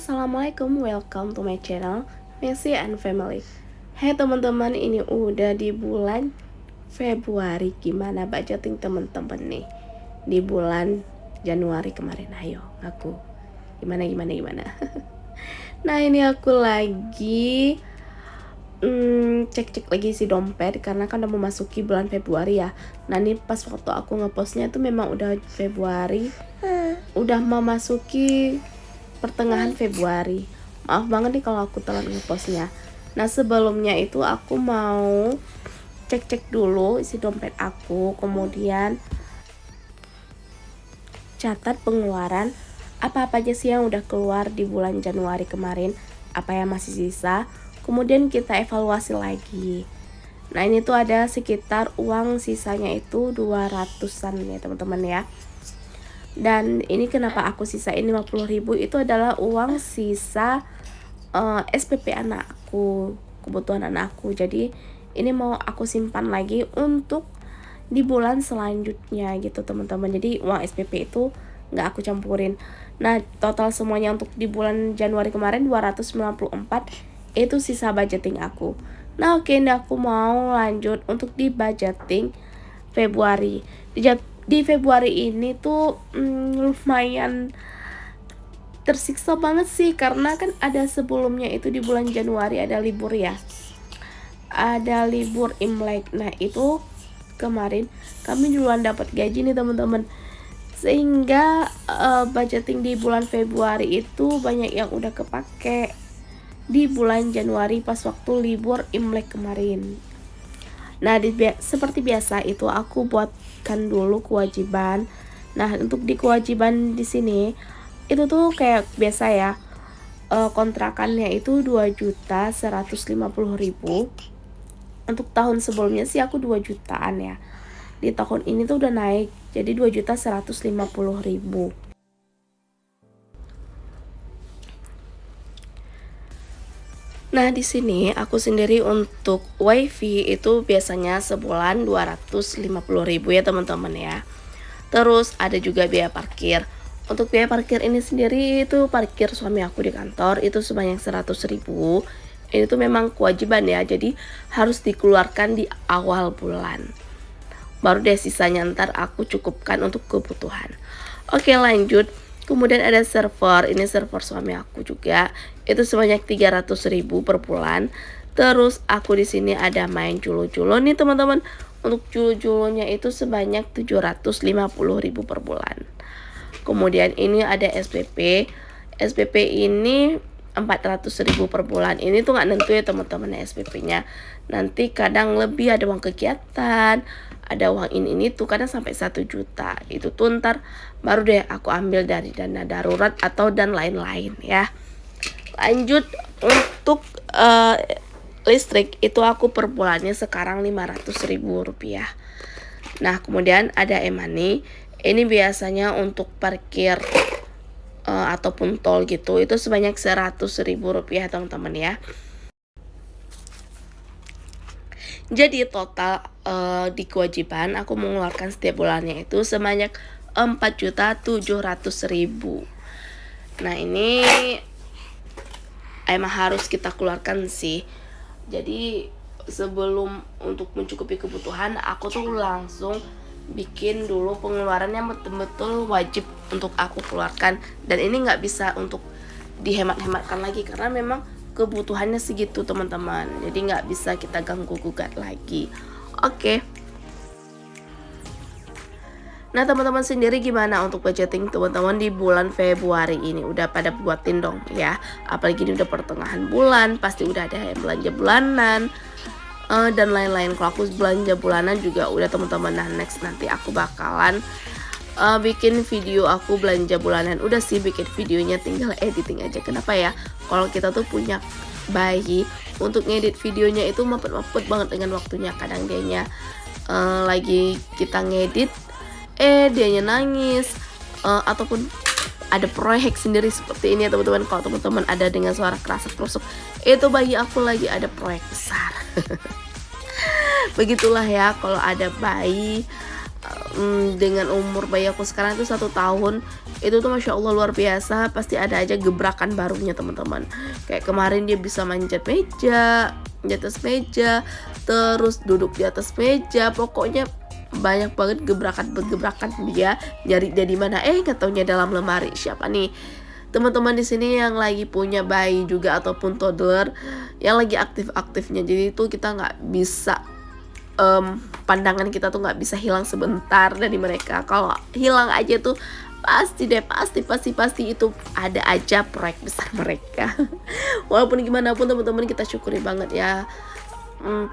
Assalamualaikum, welcome to my channel Messi and Family. Hai teman-teman, ini udah di bulan Februari. Gimana budgeting teman-teman nih di bulan Januari kemarin? Ayo ngaku, gimana Nah, ini aku lagi cek lagi si dompet karena kan udah memasuki bulan Februari ya. Nah, ini pas waktu aku ngepostnya itu memang udah Februari, udah memasuki pertengahan Februari. Maaf banget nih kalau aku telat ngepostnya. Nah, sebelumnya itu aku mau cek dulu isi dompet aku, kemudian catat pengeluaran apa aja sih yang udah keluar di bulan Januari kemarin, apa yang masih sisa, kemudian kita evaluasi lagi. Nah, ini tuh ada sekitar uang sisanya itu 200-an ya teman-teman ya. Dan ini kenapa aku sisain 50.000, itu adalah uang sisa SPP anakku, kebutuhan anakku. Jadi ini mau aku simpan lagi untuk di bulan selanjutnya gitu teman-teman. Jadi uang SPP itu nggak aku campurin. Nah, total semuanya untuk di bulan Januari kemarin 294, itu sisa budgeting aku. Nah, oke, ini aku mau lanjut untuk di budgeting Februari. Di Februari ini tuh lumayan tersiksa banget sih, karena kan ada sebelumnya itu di bulan Januari ada libur ya, ada libur Imlek. Nah, itu kemarin kami duluan dapat gaji nih teman-teman, sehingga budgeting di bulan Februari itu banyak yang udah kepake di bulan Januari pas waktu libur Imlek kemarin. Nah, seperti biasa itu aku buatkan dulu kewajiban. Nah, untuk di kewajiban di sini itu tuh kayak biasa ya, kontrakannya itu 2.150.000. Untuk tahun sebelumnya sih aku 2 jutaan ya. Di tahun ini tuh udah naik jadi 2.150.000. Nah, di sini aku sendiri untuk wifi itu biasanya sebulan 250.000 ya teman-teman ya. Terus ada juga biaya parkir. Untuk biaya parkir ini sendiri itu parkir suami aku di kantor itu sebanyak 100.000. Ini tuh memang kewajiban ya, jadi harus dikeluarkan di awal bulan. Baru deh sisanya ntar aku cukupkan untuk kebutuhan. Oke, lanjut. Kemudian ada server, ini server suami aku juga, itu sebanyak 300.000 per bulan. Terus aku di sini ada main culo-culo nih teman-teman. Untuk culo-culonya itu sebanyak 750.000 per bulan. Kemudian ini ada SPP. SPP ini 400.000 per bulan. Ini tuh nggak nentu ya teman-teman SPP-nya. Nanti kadang lebih, ada uang kegiatan, ada uang ini tuh kadang sampai 1 juta. Itu tuh ntar baru deh aku ambil dari dana darurat atau dan lain-lain ya. Lanjut untuk listrik itu aku per bulannya sekarang 500.000 rupiah. Nah, kemudian ada e-money. Ini biasanya untuk parkir ataupun tol gitu, itu sebanyak 100.000 rupiah teman-teman ya. Jadi total di kewajiban aku mengeluarkan setiap bulannya itu sebanyak 4.700.000. Nah, ini emang harus kita keluarkan sih. Jadi sebelum untuk mencukupi kebutuhan, aku tuh langsung bikin dulu pengeluaran yang betul-betul wajib untuk aku keluarkan. Dan ini nggak bisa untuk dihemat-hematkan lagi karena memang kebutuhannya segitu teman-teman. Jadi nggak bisa kita ganggu gugat lagi. Oke. Nah, teman-teman sendiri gimana untuk budgeting teman-teman di bulan Februari ini? Udah pada buatin dong ya. Apalagi ini udah pertengahan bulan, pasti udah ada belanja bulanan dan lain-lain. Kalau aku belanja bulanan juga udah teman-teman. Nah, next nanti aku bakalan bikin video aku belanja bulanan. Udah sih bikin videonya, tinggal editing aja. Kenapa ya? Kalau kita tuh punya bayi, untuk ngedit videonya itu mepet-mepet banget dengan waktunya. Kadang dianya lagi kita ngedit, dianya nangis, ataupun ada proyek sendiri seperti ini ya teman-teman. Kalau teman-teman ada dengan suara kerasa-kerusuk, itu bayi aku lagi ada proyek besar. Begitulah ya kalau ada bayi dengan umur bayi aku sekarang itu 1 tahun, itu tuh masya Allah luar biasa. Pasti ada aja gebrakan barunya teman-teman. Kayak kemarin dia bisa manjat meja, di atas meja, terus duduk di atas meja, pokoknya banyak banget gebrakan dia. Nyari dia di mana, nggak taunya dalam lemari. Siapa nih teman-teman di sini yang lagi punya bayi juga ataupun toddler yang lagi aktif-aktifnya? Jadi itu kita nggak bisa pandangan kita tuh nggak bisa hilang sebentar dari mereka. Kalau hilang aja tuh pasti deh, pasti itu ada aja proyek besar mereka. Walaupun gimana pun teman-teman, kita syukuri banget ya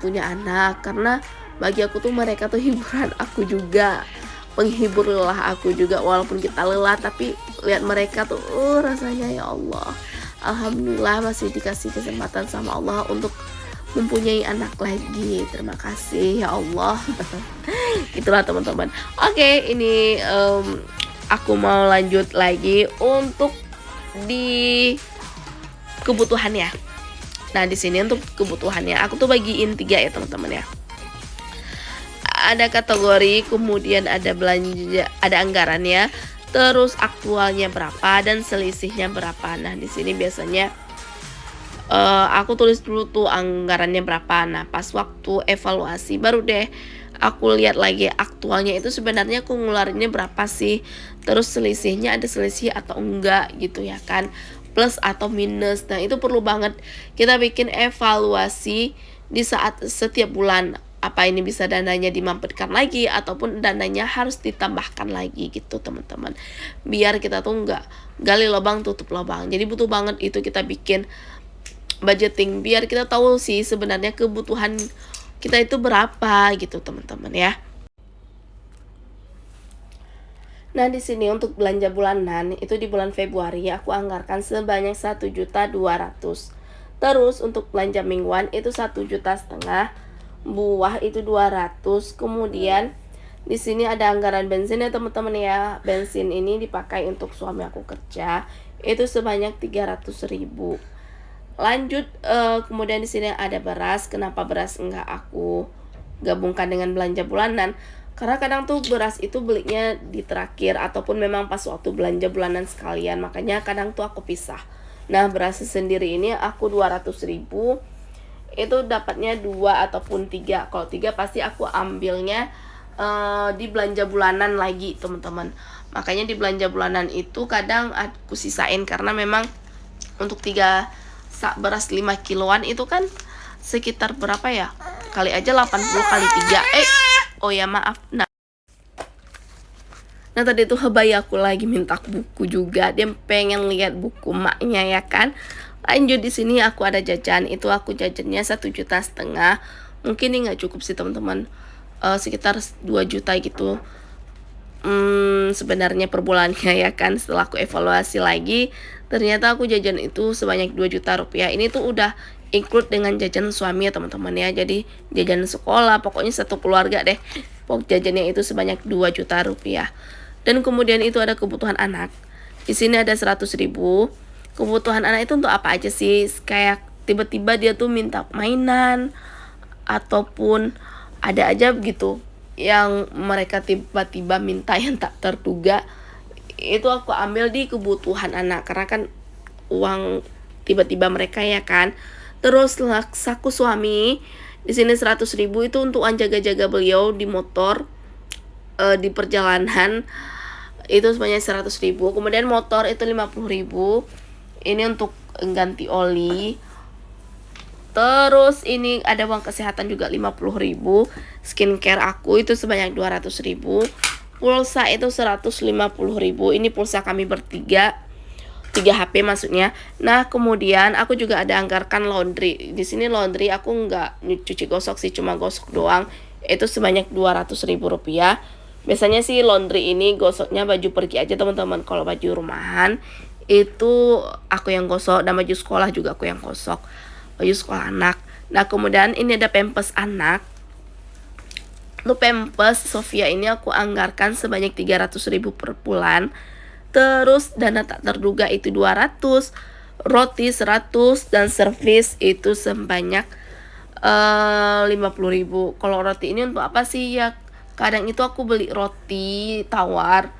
punya anak, karena bagi aku tuh mereka tuh hiburan aku juga, penghibur lelah aku juga. Walaupun kita lelah, tapi lihat mereka tuh rasanya ya Allah, alhamdulillah masih dikasih kesempatan sama Allah untuk mempunyai anak lagi. Terima kasih ya Allah. Itulah teman-teman. Oke, ini aku mau lanjut lagi untuk di kebutuhannya. Nah, di sini untuk kebutuhannya aku tuh bagiin 3 ya teman-teman ya. Ada kategori, kemudian ada belanja, ada anggarannya, terus aktualnya berapa dan selisihnya berapa. Nah, di sini biasanya aku tulis dulu tuh anggarannya berapa. Nah, pas waktu evaluasi baru deh aku lihat lagi aktualnya itu sebenarnya aku ngeluarinnya berapa sih, terus selisihnya ada selisih atau enggak gitu ya kan, plus atau minus. Nah, itu perlu banget kita bikin evaluasi di saat setiap bulan. Apa ini bisa dananya dimampetkan lagi ataupun dananya harus ditambahkan lagi gitu teman-teman. Biar kita tuh enggak gali lubang tutup lubang. Jadi butuh banget itu kita bikin budgeting biar kita tahu sih sebenarnya kebutuhan kita itu berapa gitu teman-teman ya. Nah, di sini untuk belanja bulanan itu di bulan Februari aku anggarkan sebanyak 1.200.000. Terus untuk belanja mingguan itu 1,5 juta, buah itu 200. Kemudian di sini ada anggaran bensin ya teman-teman ya. Bensin ini dipakai untuk suami aku kerja, itu sebanyak 300.000. Lanjut kemudian di sini ada beras. Kenapa beras enggak aku gabungkan dengan belanja bulanan? Karena kadang tuh beras itu belinya di terakhir ataupun memang pas waktu belanja bulanan sekalian. Makanya kadang tuh aku pisah. Nah, beras sendiri ini aku 200.000. Itu dapatnya 2 ataupun 3. Kalau 3 pasti aku ambilnya di belanja bulanan lagi teman-teman. Makanya di belanja bulanan itu kadang aku sisain, karena memang untuk 3 sak beras 5 kiloan itu kan sekitar berapa ya, kali aja 80 kali 3. Oh ya maaf. Nah tadi tuh bayi aku lagi minta buku juga, dia pengen lihat buku maknya ya kan. Lanjut di sini aku ada jajan, itu aku jajannya 1,5 juta. Mungkin ini nggak cukup sih teman-teman, sekitar 2 juta gitu sebenarnya per bulannya ya kan. Setelah aku evaluasi lagi, ternyata aku jajan itu sebanyak 2 juta rupiah. Ini tuh udah include dengan jajan suami ya teman-teman ya. Jadi jajan sekolah, pokoknya satu keluarga deh. Pokok jajannya itu sebanyak 2 juta rupiah. Dan kemudian itu ada kebutuhan anak. Di sini ada 100.000. Kebutuhan anak itu untuk apa aja sih? Kayak tiba-tiba dia tuh minta mainan, ataupun ada aja gitu yang mereka tiba-tiba minta yang tak terduga. Itu aku ambil di kebutuhan anak, karena kan uang tiba-tiba mereka ya kan. Terus saku suami di sini 100.000 itu untuk jaga-jaga beliau di motor, di perjalanan itu sebanyak 100.000. Kemudian motor itu 50.000. Ini untuk ganti oli. Terus ini ada uang kesehatan juga 50.000. Skincare aku itu sebanyak 200.000. Pulsa itu 150.000. Ini pulsa kami bertiga, 3 HP maksudnya. Nah, kemudian aku juga ada anggarkan laundry. Di sini laundry aku nggak cuci gosok sih, cuma gosok doang. Itu sebanyak 200.000 rupiah. Biasanya sih laundry ini gosoknya baju pergi aja teman-teman. Kalau baju rumahan itu aku yang gosok, dan baju sekolah juga aku yang gosok, baju sekolah anak. Nah, kemudian ini ada pampers anak. Untuk pampers Sofia ini aku anggarkan sebanyak 300.000 per bulan. Terus dana tak terduga itu 200, roti 100, dan servis itu sebanyak 50.000. Kalau roti ini untuk apa sih ya? Kadang itu aku beli roti tawar.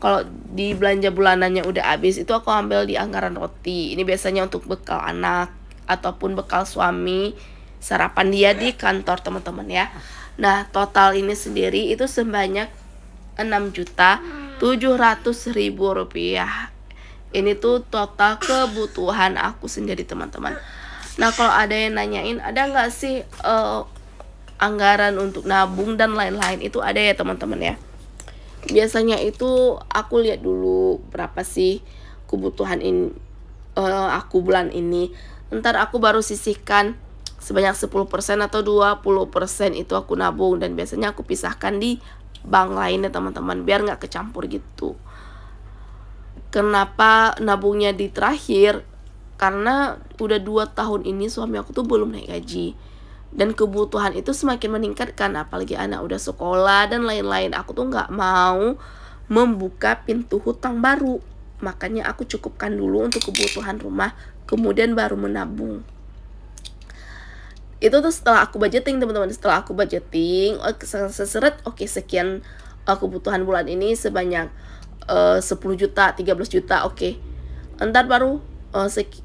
Kalau di belanja bulanannya udah habis, itu aku ambil di anggaran roti. Ini biasanya untuk bekal anak ataupun bekal suami, sarapan dia di kantor teman-teman ya. Nah, total ini sendiri itu sebanyak 6.700.000 rupiah. Ini tuh total kebutuhan aku sendiri teman-teman. Nah, kalau ada yang nanyain, ada nggak sih anggaran untuk nabung dan lain-lain, itu ada ya teman-teman ya. Biasanya itu aku lihat dulu berapa sih kebutuhan aku bulan ini. Ntar aku baru sisihkan sebanyak 10% atau 20% itu aku nabung, dan biasanya aku pisahkan di bank lainnya teman-teman, biar nggak kecampur gitu. Kenapa nabungnya di terakhir? Karena udah 2 tahun ini suami aku tuh belum naik gaji, dan kebutuhan itu semakin meningkat kan, apalagi anak udah sekolah dan lain-lain. Aku tuh nggak mau membuka pintu hutang baru, makanya aku cukupkan dulu untuk kebutuhan rumah, kemudian baru menabung. Itu tuh setelah aku budgeting teman-teman. Setelah aku budgeting, seseret, oke, sekian kebutuhan bulan ini sebanyak 10 juta, 13 juta, oke. Ntar baru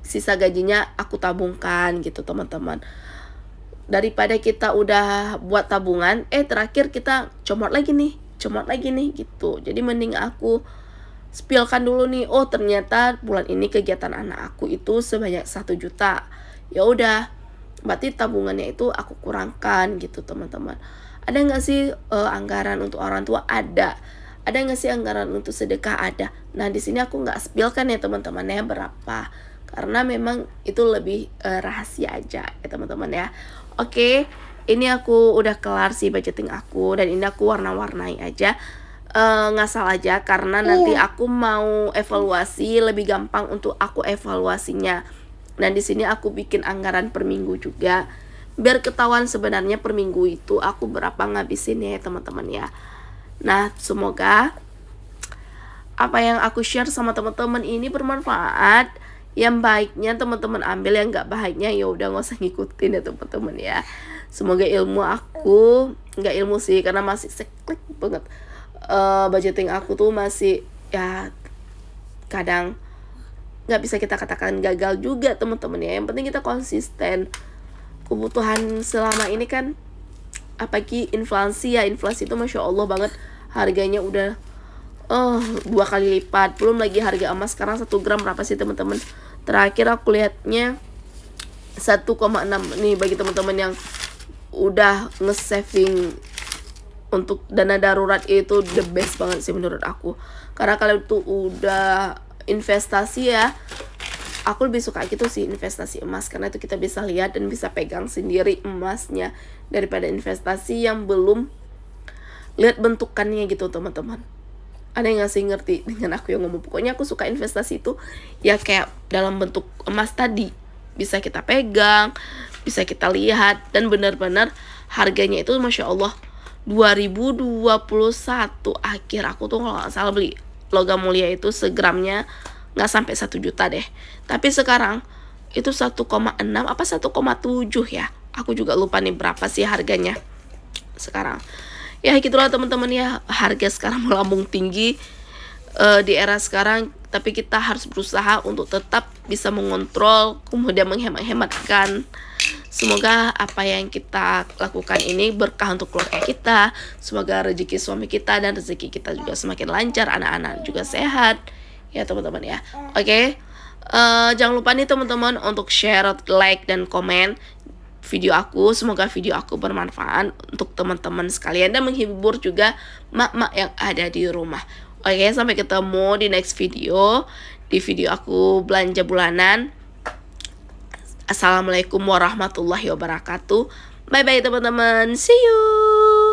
sisa gajinya aku tabungkan gitu teman-teman. Daripada kita udah buat tabungan, terakhir kita comot lagi nih gitu. Jadi mending aku spillkan dulu nih, oh ternyata bulan ini kegiatan anak aku itu sebanyak 1 juta. Ya udah, berarti tabungannya itu aku kurangkan gitu teman-teman. Ada nggak sih anggaran untuk orang tua? Ada nggak sih anggaran untuk sedekah? Ada. Nah, di sini aku nggak spillkan ya teman-teman ya berapa, karena memang itu lebih rahasia aja ya teman-teman ya. Oke, ini aku udah kelar sih budgeting aku, dan ini aku warna-warnai aja, ngasal aja, karena nanti aku mau evaluasi, lebih gampang untuk aku evaluasinya. Dan di sini aku bikin anggaran per minggu juga, biar ketahuan sebenarnya per minggu itu aku berapa ngabisin ya teman-teman ya. Nah, semoga apa yang aku share sama teman-teman ini bermanfaat. Yang baiknya teman-teman ambil, yang nggak baiknya ya udah nggak usah ngikutin ya teman-teman ya. Semoga ilmu aku, nggak ilmu sih karena masih seklik banget, budgeting aku tuh masih ya kadang nggak bisa kita katakan gagal juga teman-teman ya. Yang penting kita konsisten. Kebutuhan selama ini kan, apalagi inflasi ya, inflasi itu masya Allah banget, harganya udah 2 kali lipat. Belum lagi harga emas sekarang 1 gram berapa sih teman-teman? Terakhir aku lihatnya 1,6. Nih bagi teman-teman yang udah nge-saving untuk dana darurat, itu the best banget sih menurut aku. Karena kalau itu udah investasi ya, aku lebih suka gitu sih, investasi emas, karena itu kita bisa lihat dan bisa pegang sendiri emasnya, daripada investasi yang belum lihat bentukannya gitu teman-teman. Ada yang ngasih ngerti dengan aku yang ngomong? Pokoknya aku suka investasi itu ya kayak dalam bentuk emas tadi, bisa kita pegang, bisa kita lihat, dan benar-benar harganya itu masya Allah 2021 akhir aku tuh kalau nggak salah beli logam mulia itu segramnya nggak sampai 1 juta deh. Tapi sekarang itu 1,6 apa 1,7 ya, aku juga lupa nih berapa sih harganya sekarang. Ya gitulah teman-teman ya, harga sekarang melambung tinggi di era sekarang. Tapi kita harus berusaha untuk tetap bisa mengontrol, kemudian menghemat-hematkan. Semoga apa yang kita lakukan ini berkah untuk keluarga kita. Semoga rezeki suami kita dan rezeki kita juga semakin lancar, anak-anak juga sehat ya teman-teman ya. Oke, jangan lupa nih teman-teman untuk share, like, dan komen video aku. Semoga video aku bermanfaat untuk teman-teman sekalian dan menghibur juga mak-mak yang ada di rumah. Oke, sampai ketemu di next video, di video aku belanja bulanan. Assalamualaikum warahmatullahi wabarakatuh. Bye bye teman-teman, see you.